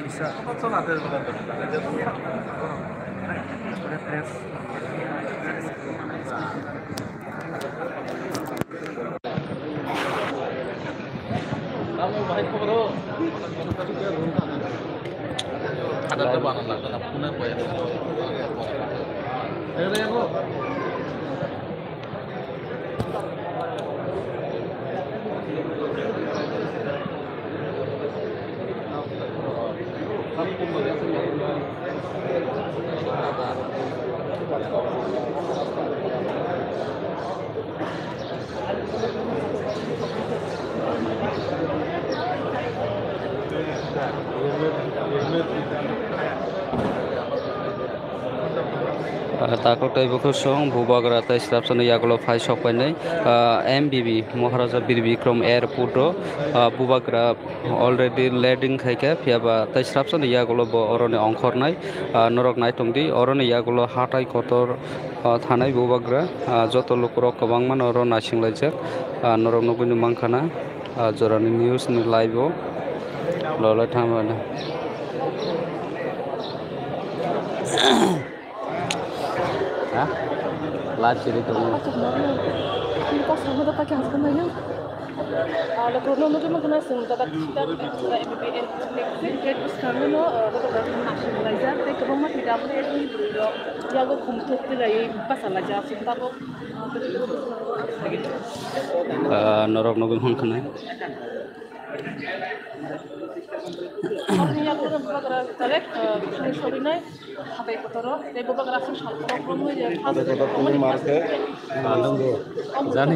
Bisa. Ada bahan lah, ada punya apa ya? Ada yang lo. Takut ibu kusung bubagra tai strapsana yagulo phai sokpainai MBB Maharaja Bir Bikram Airport bubagra already landing khaika phiaba tai strapsana yagulo bo orone ongkhornai norok naitongdi orone yagulo hatai kotor thanai bubagra joto lokrok kwbangma oro nasinglajak norok nuguni mangkhana jorani news ni live o lolai thamana live sini tu. Kita sama dapat yang sebenarnya. Ada problem mungkin makna dapat kita MBBN great sekarang no dapat nasionalizer tapi kalau tidak boleh itu jago kumpul lagi pasal aja kita kok norok nobel hongkana Ini aku kan beberapa tarik, sorry nih, apa itu toro? Tapi beberapa sih satu problem aja. Ini market, jani.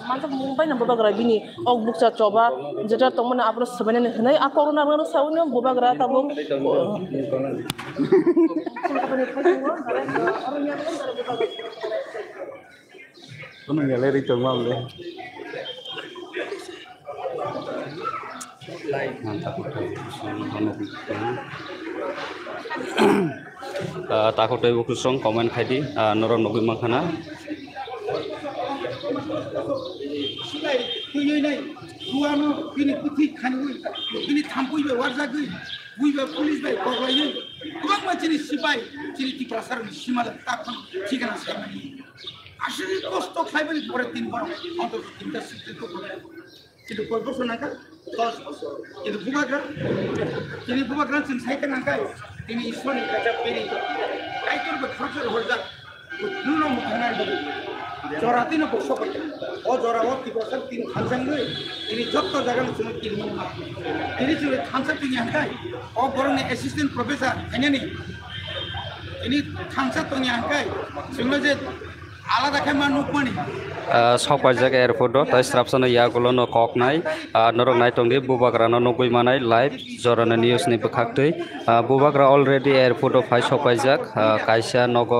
Mantap Mumbai na beberapa gini, buksa coba, jadi temen apa sebenarnya nih, aku orang orang sahunya beberapa tabung. Ano galeri to mamle. Takut ibu kusong komen khaidi norom nogi makhana. Ruano ini putih kanui, ini tampui bewarza gui, gui bepolis be korbayu, kurang macam ni sipai, ciri ti prasar ni simal takkan cikan asal ni. Asli kosto khai beri pore 3 bar, untuk kita situ tu. Itu korbo sunaka, tos itu bubagra sin saya kan angkai, ini iswan kaca peri, kaitur berkhasar horja, nuno mukhanar beri. Jorati na bokso pakai, jorawat tiga besar 3 khansang ni, ini jatuh jaga cuma 3 mana, ini cuma khansang tinggi angkai, borong assistant professor, ini khansang tinggi angkai, cuma je আলাদা খাই নুকমানি সবাই জায়গা airport তাই স্ট্রাপসনে ইয়াগুলো ন cock নাই নরক নাই টংদি বুবাগ্রানো নগৈ মানাই লাইভ জরানা নিউজ नि বখাকতৈ বুবাগ্রা অলরেডি এয়ারপোর্ট ফাই সবাই জাক কাইসা নগ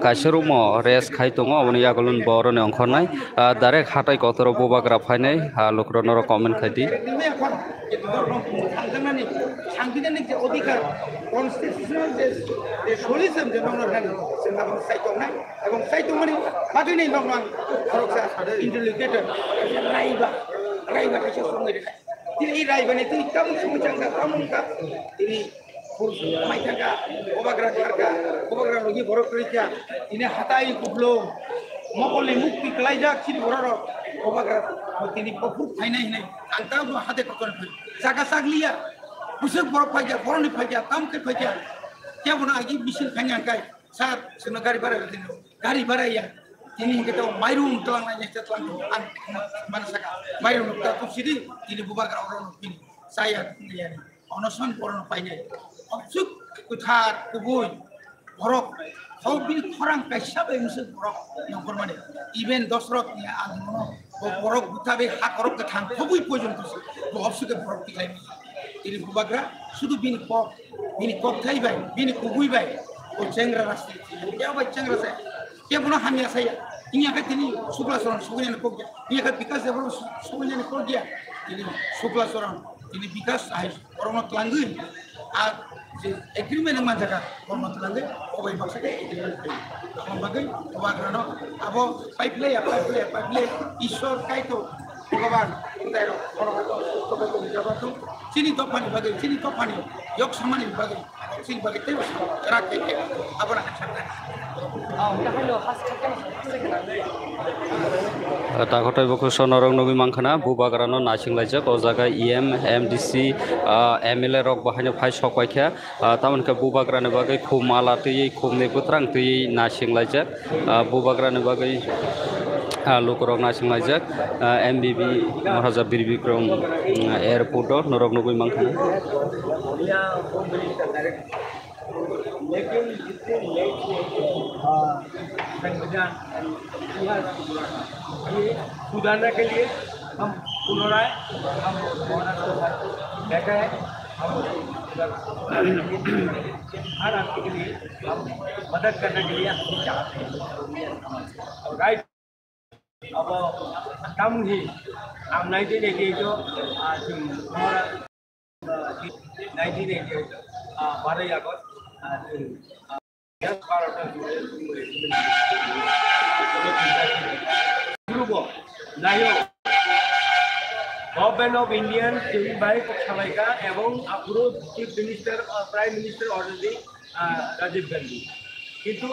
কাইসা রুম রেস খাই দङ অবনি ইয়াগুলো বরনে অংখরনাই ডাইরেক্ট হাটাই কতর বুবাগ্রা ফাইনাই লোকর নর কমেন্ট খাইদি সাংবিধানিক যে অধিকার কনস্টিটিউশনাল যে সলিউশন যে নংর রানি সেনা সাইতং নাই এবং সাইতং মানে বাকি নেই নং খরকসা ইন্টেলিগেটর রাইবা কাছে সঙ্গে রেখা তিনি এই রাইবানি তুই কেমন সমস্যা কেমন কা তিনি মাইথাকা ওবাগ্রা লগি বড় করিয়া তিনি হাতাই কুবলো মকলে মুক্তি ক্লাইজাক চিনি বড় ওবাগ্রা তিনি পফুর ফাইনাই নাই আন্তা হাতে কতন জায়গা সাগলিয়া busuk borok pajak, borong ni pajak, tamke pajak. Dia pun lagi bisin kanyang kai. Saat semua gari bara ya. Ini kita mayrum telang nanya telang an mana saka. Mayrum kita tu sini ini bubagar orang ini. Saya ni onosan borong pajak. Busuk kuthar kubui borok. Kau bini orang kaisa be busuk borok yang kormane. Even dosrok ni almono borok butabe hak borok ketang. Kubui pojon tu. Busuk borok tikai. Ini bubagra sudah bini kop thai bay, bini kubui bay, o cengra rasti. Dia bay cengra saya. Dia pun hamil saya. Ini akan ini sukla soran, sukunya nak kerja. Ini akan bikas dia pun sukunya nak kerja. Ini sukla soran. Ini bikas saya orang nak langgeng. যে agreement মানজাকা কর্মতলাঙ্গে সবাই মাসে agreement তখন বাকি বাগানো আবো পাইপলে ঈশ্বর কাইতো ভগবান চিনি তফানি বাগে চিনি তফানি যোগ সামানি বাগে চিনি বাগে তেল রাখতে আবার Takotai bokuso norong nugi mangkhana bubagrano nasinglajak o jaga EM MDC MLA rok bahanya phai sokwaikha tamanka bubagrano bagai khumala tui khumni butrang tui nasinglajak bubagrano bagai lukurok nasinglajak MBB Maharaja Bir Bikram airport norong nugi mangkhana लेकिन जितने late संविधान ये सुधारने के लिए हम पुनराय हम बैठे हैं हम हर आपके के लिए हम मदद करने के लिए हम चाहते हैं राइट अब कम ही हम 1988 जो हमारा 1988 12 अगस्त गवर्नमेंट ऑफ इंडियन सिविल बाइक सलाइका एवं approve chief minister prime minister already Rajiv Gandhi किंतु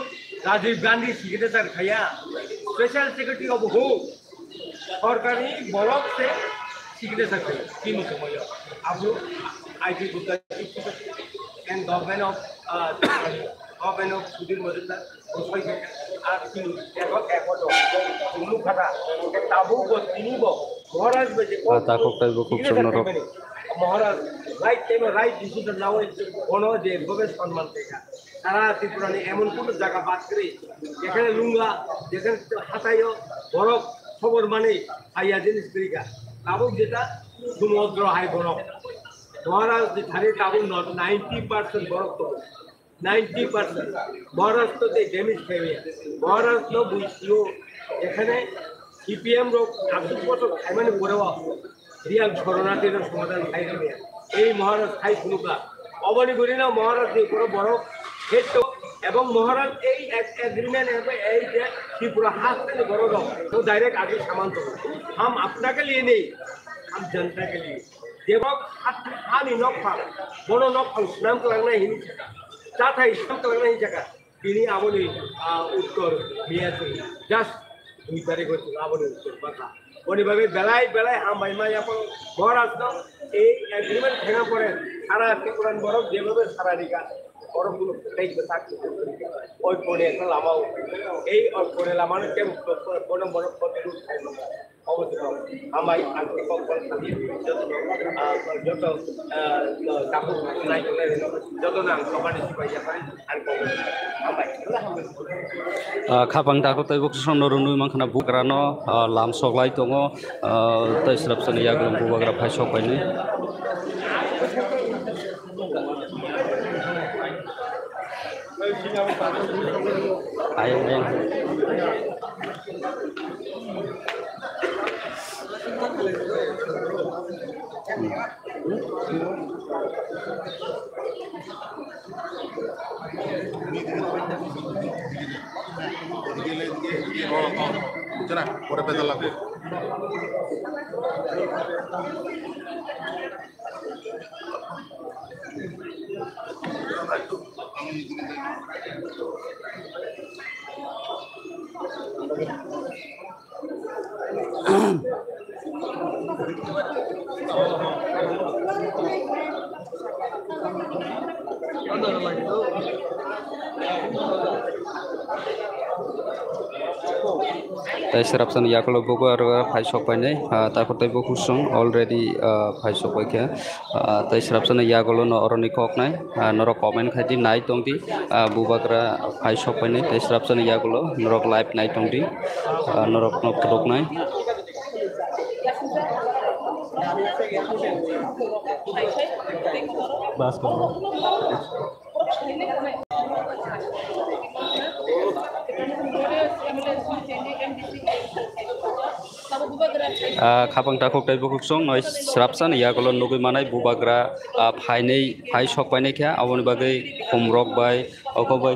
राजीव गांधी सिग्नेचर खाया स्पेशल सेक्रेटरी ऑफ होम सरकारी ब्लॉक से सिग्नेचर खाया तीन समय approve I T Gupta and government of Sudhir Majumdar আর তিনি একত কোনো কথা তাবু তিনিব Maharaj Takotai bokuso norong Maharaj right টাইমে রাইট ডিসিশন নাও কোনো যে এভাবে সম্মান দেখা সারা ত্রিপুরানি এমন কোনো জায়গা বাদ করে যেখানে লুঙ্গা যেখানে হাতাইও বরফ খবর মানে আইয়া জিনিস তরিকা তাবুক যেটা সমুদ্র হাই বরফ মহারাজ যে ধারে তাবুক 90% বরফ তো 90% মহারাষ্ট্রতে ড্যামেজ খেয়ে মহারাষ্ট্র বুঝিও এখানে সিপিএম রোগ 80 বছর খাইমানে পড়েও রিয়াল শরণার্থীর সমাধান খাইবে এই মহারাজ খাই শুনুকা অবনি করি না মহারাজ যে কোনো বড় ক্ষেত্র এবং মহারাজ এই এগ্রিমেন্ট এই যে ত্রিপুরা हाथ से बड़ो दो तो डायरेक्ट आगे सामान तो हम अपना के लिए नहीं हम जनता के लिए देवक हानि नक फाल बनो नक फाल नाम को लगना ही नहीं चाहता इसम को लगना ही जगह তিনি আমনি উত্তর মিয়াতে জাস্ট দুই তারিখ হচ্ছে আমনি উত্তর কথা ওইভাবে বেলায় বেলায় হাম ভাইমাই আপন মহারাষ্ট্র এই এগ্রিমেন্ট ভেঙে পড়ে সারা ত্রিপুরান বরফ যেভাবে সারা রিকা বরফগুলো দেখবে থাকতে ওই পড়ে একটা লামাও এই পড়ে লামানো কেমন কোনো বরফ প্রতিরোধ খাই না অবশ্যই আমায় আজকে কখন যত কাপড় নাই যত না সবারই পাইয়া পারি আর আমায় Kapang takotai bokuso norong nugi mangkhana bugrano lam soglai tongo tai srapsani yaglom bubagra phai sokpaini ayang Jangan, por empezar la tai serapsan yaklo bogo aro phai sokpainai takotai bokusong already phai sokpaikha tai serapsan yaklo no oroni koknai norok comment khaiti nai tongdi bubagra phai sokpainai tai serapsan yaklo norok live nai tongdi norok nok toknai bas karo Kalau buka gerak Kapang takok tai bukuk song noi srapsan ya kalau nugui manai bubagra fainei fai sok painei kya awon bagai khumrok bai oko bai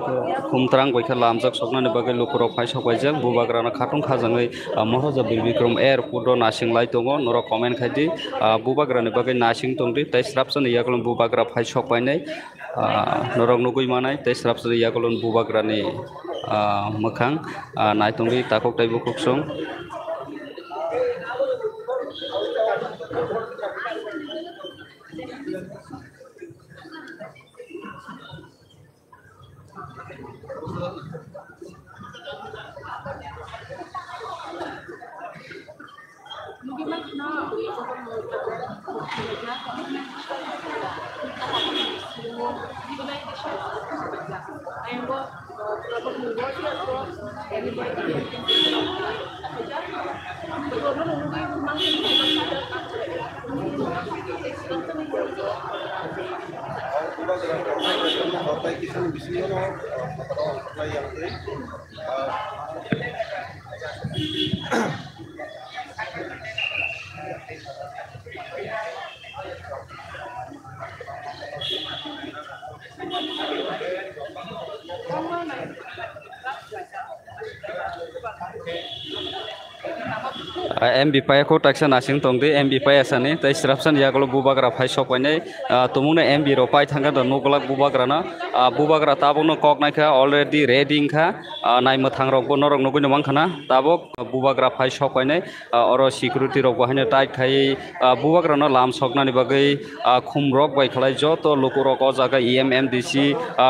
khumtrang bai kha lamjak sokna ni bagai lukurok fai sok bai jak bubagra na khatung khajangai Maharaja Birbikram Airport do nasing lai tongo noro comment khaidi bubagra ni bagai nasing tongdi tai srapsan ya kalau bubagra fai sok painei norok nugui manai tai srapsan ya kalau bubagra ni mokhang nai tongdi takok tai bukuk song MB paya ko taksa nasing tongde MB paya sani tai srapsan ya kalau bubagra fai sok painei tumune MB ro pai thanga do noglak bubagra na bubagra tabok no kok naikha already ready kha nai mathang rok bo norok nugui namang khana tabok bubagra fai sok painei oro security rok bo haine tight khai bubagra no lam sokna ni bagai khumrok bai khlai joto lukurok o jaga EMMDC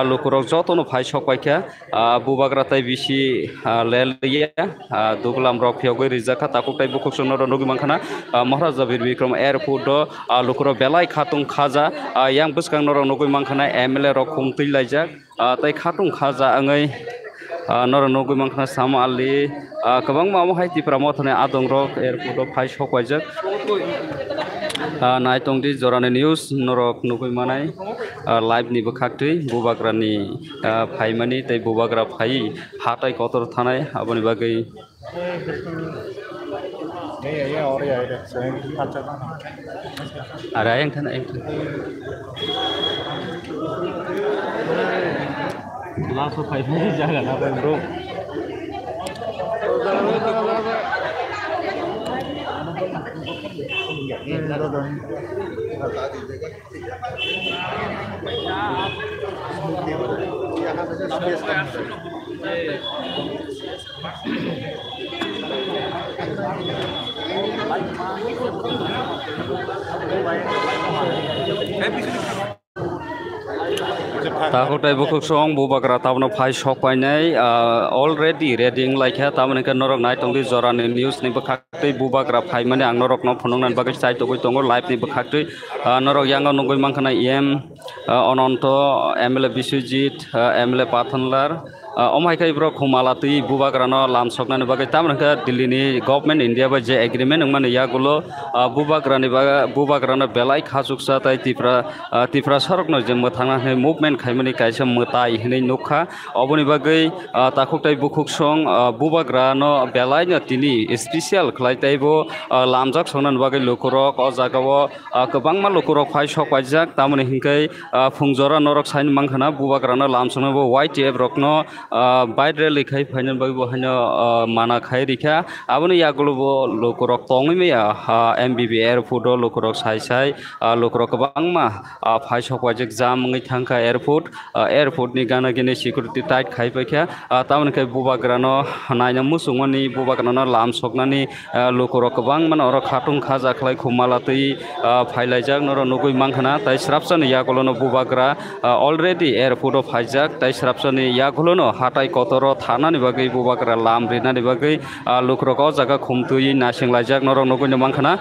lukurok joto no fai sok paikha bubagra tai bisi leliya duglam rok phiogoi rijaka takuk tai bukuk sonoro nogi mangkhana Maharaja Birbikram Airport do lukuro belai khatung khaja yang buskang noro nogi mangkhana MLA rok khumtui laijak tai khatung khaja angai noro nogi mangkhana Sama Ali kabang mamo hai tipra mothane adong rok airport do phai sok waijak nai tongdi jorane news norok nogi manai live ni bukhaktui bubagrani phaimani tai bubagra phai hatai kotor thanai aboni bagai ada yang thana yang langsung phai jangan apa bro Takut tai bukuk song bubagra tabno phai sok painai already reading like ha tamne ka norok nai tongdi jorani news ni bukhaktei bubagra phai mane ang norok no phonong nan bagai sai togoi tongo live ni bukhaktei norok yang nongoi mangkhana Ononto MLA Biswajit MLA Pathanlar omhai kai bro khumala tui bubagra no lam sokna ni bagai tamne ka Delhi ni government India ba je agreement ngmane yagulo bubagra ni bubagra no belai khasuksa tai tipra sorok no je mothana he movement khaimani kaisa mutai hinai nukha oboni bagai takuk tai bukuk song bubagra no belai no tini special khlai taibo lamjak songnan bagai lukurok o jagao kwbangma lukurok phai sok paijak tamoni hingkai fungjora norok sain mangkhana bubagra no lam songna bo YTF rok no বাইরে লিখাই final by বহানো মানা খাই রিখা আবনি ইয়াগুলো লোকরক তংই মেয়া MBB airport লোকরক সাই সাই লোকরক বাংমা phi সকবাজক জামঙ্গি thangka airport নি গানা গিনে security tight খাই পাইখা তামনকে বুবাগ্রানো নাইনা মুসুংমানি বুবাগ্রানো লাম সকনানি লোকরক বাংমান or খাটুং খাজা খলাই খুমালাতই ফাইলাইজাক নর নগুই মাংখানা তাই স্রাপসানি ইয়াগুলোনো বুবাগ্রা already airport ফাইজাক তাই স্রাপসানি ইয়াগুলোনো hatai kotoro thana ni bagai bubagra lam rina ni bagai lukrok o jaga khumtui nasing laijak norok nogoi ni mangkhana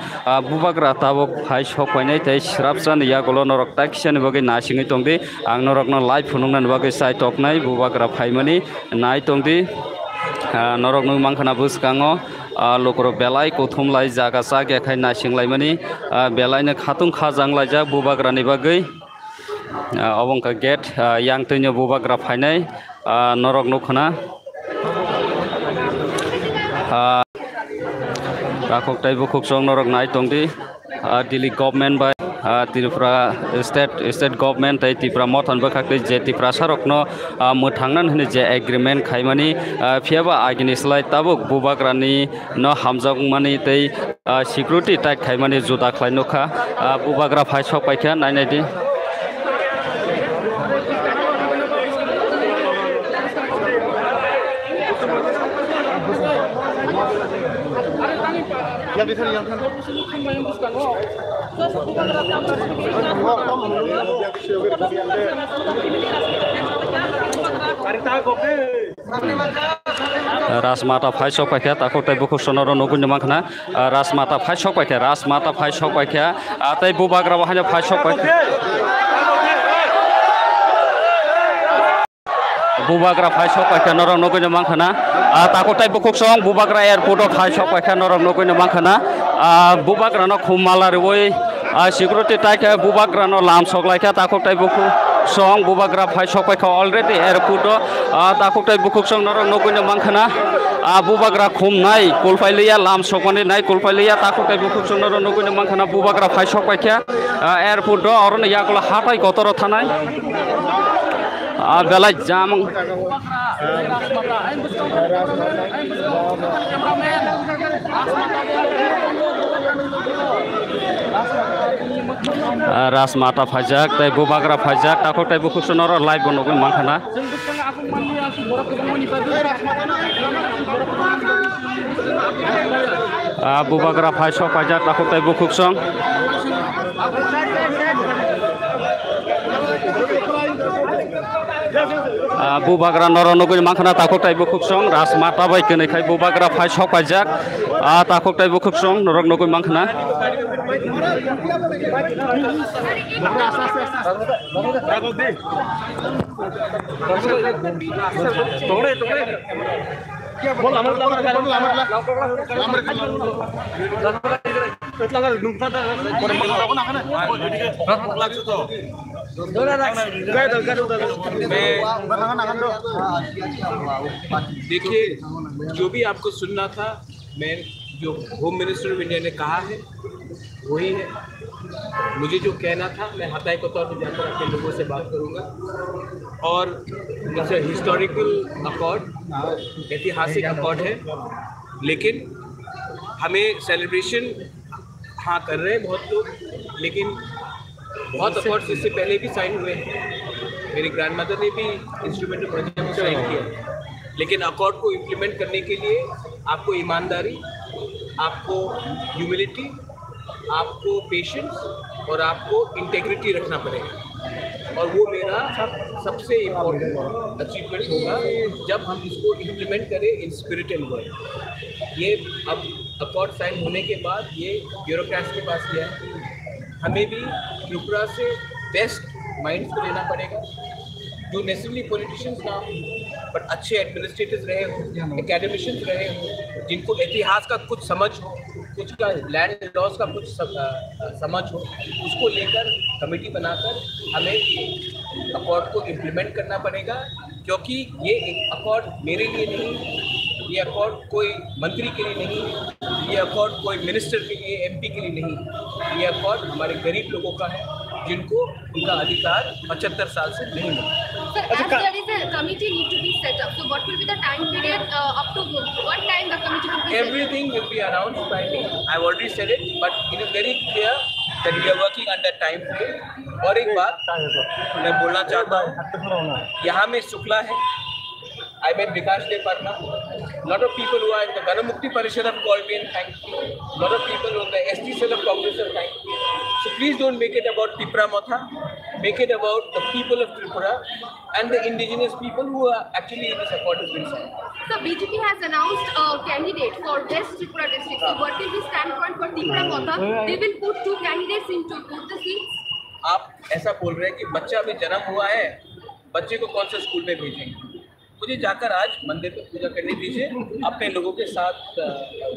bubagra tabok phai sok painai tai srapsan yagulo norok takisa ni bagai nasingai tongdi ang norok no live phunungna ni bagai sai toknai bubagra phaimani nai tongdi norok no mangkhana buskango lukrok belai kothum lai jaga sage khai nasing laimani belai na khatung khajang laijak bubagra ni bagai obongka gate yang teinyo bubagra phainai norok nukhana ताखुक ताइबो खुक्सं नरक नाय तंगदि Delhi government by Tripura state government तै त्रिपुरा मथन बखाखै जे त्रिपुरा सरकनो मोथांनान होनो जे एग्रीमेंट खायमानि फियाबा आगिनि स्लाइड ताबुक बुबाग्रानि न हामजक मानि तै सिक्युरिटी टाइट खायमानि जुदा ख्लायनोखा बुबाग्रा फाय सपायखा नायनायदि राजमाता फाय सपायखा ताखौ तै बुखुसनर नगुन माखना राजमाता फाय सपायखा राजमाता फाय सपायखा तै बुबाग्रा बाहायनो फाय सपायखा बुबाग्रा फाय सपायखा नरक नगुन माखना ताखौ तै बुखुसं बुबाग्रा एयरपोर्ट फाय सपायखा नरक नगुन माखना बुबाग्रा न खुमालार वै सिक्युरिटी टाइट बुबाग्रा न लाम सकलायखा ताखौ तै बुखु song bubagra phai sokpaikha already airport takuktai bukuksong norok nogoi mangkhana bubagra khumnai kulpailia lam sokmani nai kulpailia takuktai bukuksong norok nogoi mangkhana bubagra phai sokpaikha airport orone yakula hatai gotoro thanai belai jamang राजमाता फाइजाक तै बुबाग्रा फाइजाक ताखौ तै बुखुसनर live बनगोन माखना बुबाग्रा फाइसो फाइजाक ताखौ तै बुखुसं बुबाग्रा नरनगुन माखना ताखौ तै बुखुसं राजमाता bye कनैखाय बुबाग्रा फाइसो फाइजाक ताखौ तै बुखुसं नरनगुन माखना देखिए जो भी आपको सुनना था मैं जो होम मिनिस्टर ऑफ इंडिया ने कहा है वही है। मुझे जो कहना था मैं हताई के तौर पर जाकर अपने लोगों से बात करूंगा और इट्स हिस्टोरिकल अकॉर्ड ऐतिहासिक अकॉर्ड है लेकिन हमें सेलिब्रेशन हाँ कर रहे हैं बहुत लोग लेकिन बहुत अकॉर्ड्स इससे पहले भी साइन हुए हैं। मेरी ग्रैंड मदर ने भी इंस्ट्रूमेंटल प्रोजेक्ट में साइन किया लेकिन अकॉर्ड को इम्प्लीमेंट करने के लिए आपको ईमानदारी आपको ह्यूमिलिटी आपको पेशेंस और आपको इंटेग्रिटी रखना पड़ेगा और वो मेरा सबसे इम्पोर्टेंट अचीवमेंट होगा जब हम इसको इम्प्लीमेंट करें इन स्पिरिट एंड वर्ड। ये अब अकॉर्ड साइन होने के बाद ये ब्यूरोक्रेट्स के पास गया है। हमें भी त्रिपुरा से बेस्ट माइंड्स को लेना पड़ेगा जो नेसेसरली पॉलिटिशियंस ना हो बट अच्छे एडमिनिस्ट्रेटर्स रहे हो एकेडमिशियंस रहे हो जिनको इतिहास का कुछ समझ हो कुछ का लैंड लॉस का कुछ समझ हो उसको लेकर कमेटी बनाकर हमें अकॉर्ड को इम्प्लीमेंट करना पड़ेगा क्योंकि ये एक अकॉर्ड मेरे लिए नहीं ये अकॉर्ड कोई मंत्री के लिए नहीं ये अकॉर्ड कोई मिनिस्टर के लिए एमपी के लिए नहीं ये अकॉर्ड हमारे गरीब लोगों का है जिनको उनका अधिकार 75 साल से नहीं मिला। Sir, as there is a committee need to be set up, so what will be the time period up to what time the committee will be set up? Everything will be announced by me. I've already said it, but it is very clear that we are working under time frame. और एक बात मैं बोलना चाहता हूँ यहाँ में शुक्ला है I met Vikash Deparna. Lot of people who are in the Ganamukti Parishad have called me and thanked me. Lot of people on the ST cell of Congress have thanked me. So please don't make it about Tripura Matha. Make it about the people of Tripura and the indigenous people who are actually in this accord has been signed. So BJP has announced a candidate for West Tripura district. So what will be standpoint for Tripura Matha? They will put 2 candidates into both the seats. आप ऐसा बोल रहे हैं कि बच्चा अभी जन्म हुआ है, बच्चे को कौन सा स्कूल में भेजेंगे? मुझे जाकर आज मंदिर पर पूजा करने दीजिए, अपने लोगों के साथ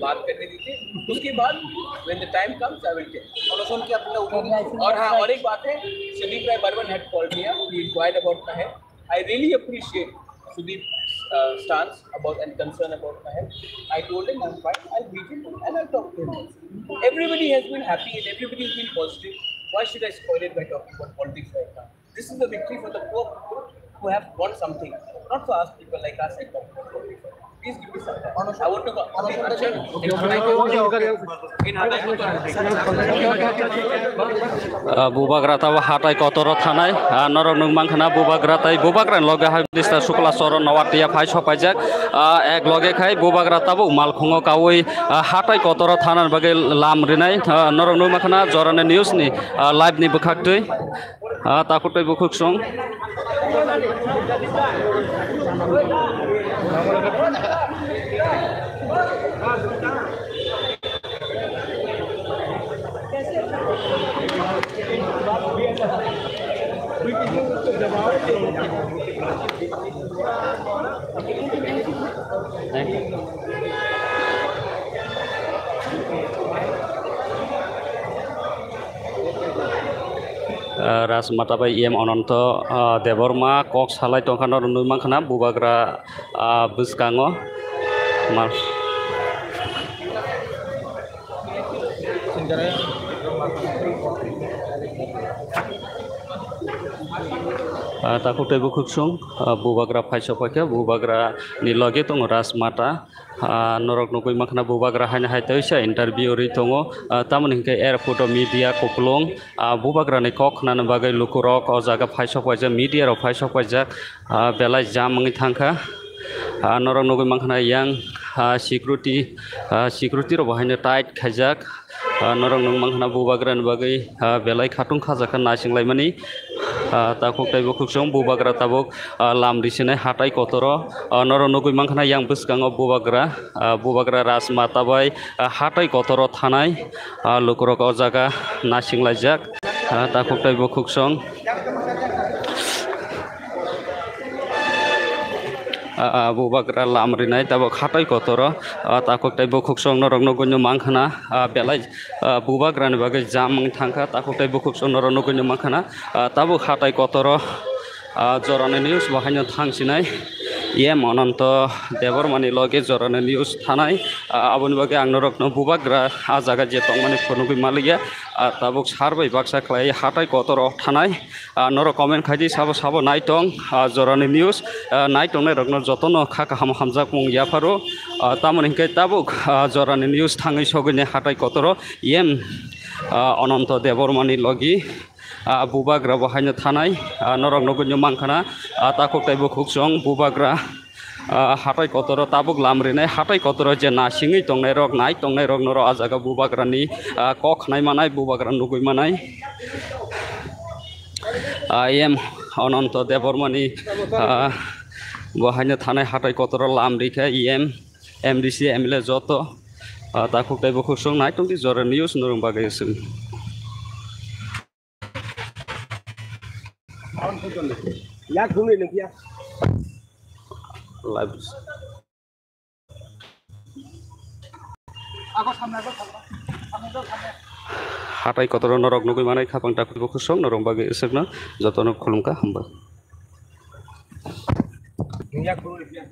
बात करने दीजिए, उसके बाद when the time comes I will tell. और हाँ और एक बात है, Sudeep Rai Burman had called me up, he inquired about my health. I really appreciate Sudeep stance about and concern about my health. I told him I'm fine. I'll meet him and I'll talk to him. Everybody has been happy and everybody has been positive. Why should I spoil it by talking about politics right now? This is a victory for the poor people who have won something, not for us people like us. I talk about politics. Please give me some time. I want to go. Bubagra tahu hatai kotor thanai norok nungmang khana bubagra tai bubagra loge Minister Shukla Saran Nawatia phai sopajak ek loge khai bubagra tabu malkhongo kawi hatai kotor thanan bage lam rinai norok nungmang khana jorane news ni live ni bukhaktui takutoi bukhuk song Ras mata bai em ononto deborma kok salai tongkano nungmang khana bubagra buskango mal takutoi bukhuk song bubagra phaisa pakhe bubagra ni loge tongo ras mata norok nugui makhna bubagra haina haitoisa interview ri tongo tamoni hingke airport media koplong bubagra ni kok nana bagai lukurok o jaga phaisa paja media ro phaisa pajak belai jamangi thangkha norok nugui makhna yang security ro bahaina tight khajak norok nungmang khana bubagra ni bagai belai khatung khajak nasing laimani takuk tai bukuk song bubagra tabuk lam risine hatai kotoro norok nugui mangkhana yang buskango bubagra ras mata bai hatai kotoro thanai lukurok o jaga nasing laijak takuk tai bukuk song bubagra lam rinai tabuk hatai kotoro takuk tai bukuk song norok nugui mangkhana belai bubagra ni bagai jamang thangkha takuk tai bukuk song norok nugui mangkhana tabuk hatai kotoro jorane news bahaino thangsinai em ononto debormani loge jorane news thanai aboni bage ang norok no bubagra jaga je tongmani phonugui maliya tabuk sarbai baksa khlai hatai kotoro thanai norok comment khaiji sabo naitong jorane news naitong nai rokno jotono khaka hamjak mung yafaro tamoni hingke tabuk jorane news thangai sogine hatai kotoro em ononto debormani logi bubagra bahaino thanai norok nugui mangkhana takuk tai bukhuk song bubagra hatai kotoro tabuk lam rinai hatai kotoro je nasingi tongnai rok nai tongnai rok noro ajaga bubagra ni kok nai manai bubagra nugui manai em ononto debormani bahaino thanai hatai kotoro lam rikha em MDC MLA joto takuk tai bukhuk song nai tongti jora news norong bagai sung Ya, gumi lagi ya. live hatai kotoro norok nugui manai khapang takuk bukhuk song norong bagai sugna jotono khulumka hamba Ya, gumi lagi ya.